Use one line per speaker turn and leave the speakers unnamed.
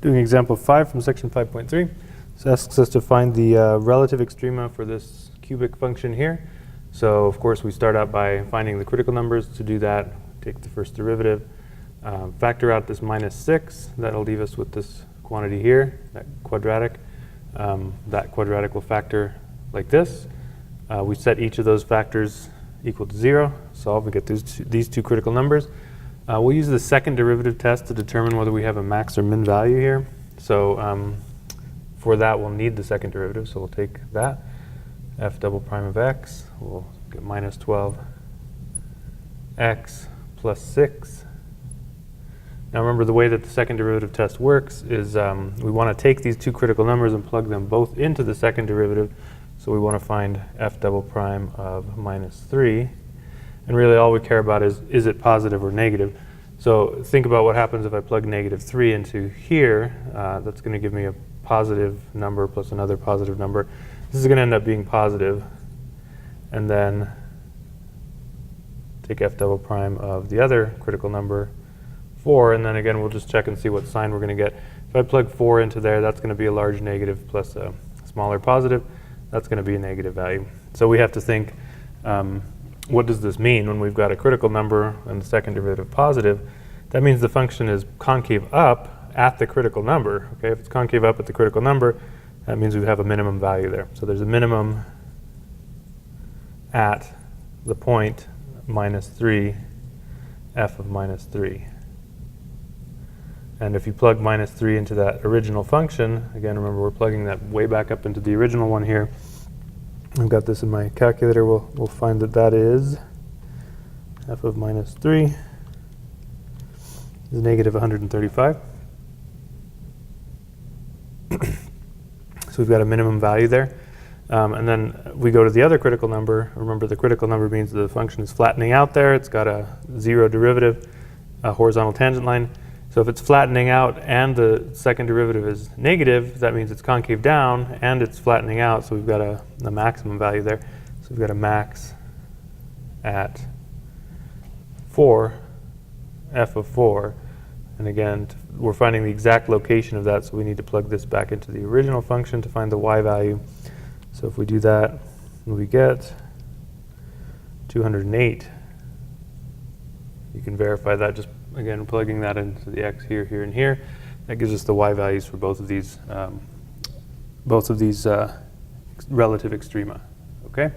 doing example 5 from section 5.3. This asks us to find the relative extrema for this cubic function here. So of course we start out by finding the critical numbers. To do that, take the first derivative, factor out this minus 6. That'll leave us with this quantity here, that quadratic. That quadratic will factor like this. We set each of those factors equal to 0. Solve and get these two critical numbers. We'll use the second derivative test to determine whether we have a max or min value here. So for that, we'll need the second derivative. So we'll take that, f double prime of x. We'll get minus 12 x plus 6. Now remember, the way that the second derivative test works is we want to take these two critical numbers and plug them both into the second derivative. So we want to find f double prime of minus 3. And really all we care about is it positive or negative. So think about what happens if I plug negative 3 into here. That's going to give me a positive number plus another positive number. This is going to end up being positive. And then take f double prime of the other critical number, 4, and then again we'll just check and see what sign we're going to get. If I plug 4 into there, that's going to be a large negative plus a smaller positive. That's going to be a negative value. So we have to think, what does this mean when we've got a critical number and the second derivative positive? That means the function is concave up at the critical number. Okay, if it's concave up at the critical number, that means we have a minimum value there. So there's a minimum at the point minus 3, f of minus 3. And if you plug minus 3 into that original function, again, remember we're plugging that way back up into the original one here. I've got this in my calculator. We'll find that that is f of minus 3 is negative 135. So we've got a minimum value there. And then we go to the other critical number. Remember, the critical number means the function is flattening out there. It's got a 0 derivative, a horizontal tangent line. So if it's flattening out and the second derivative is negative, that means it's concave down and it's flattening out. So we've got a maximum value there. So we've got a max at 4, f of 4. And again, we're finding the exact location of that, so we need to plug this back into the original function to find the y value. So if we do that, we get 208. You can verify that just, again, plugging that into the x here, here, and here. That gives us the y values for both of these relative extrema. Okay?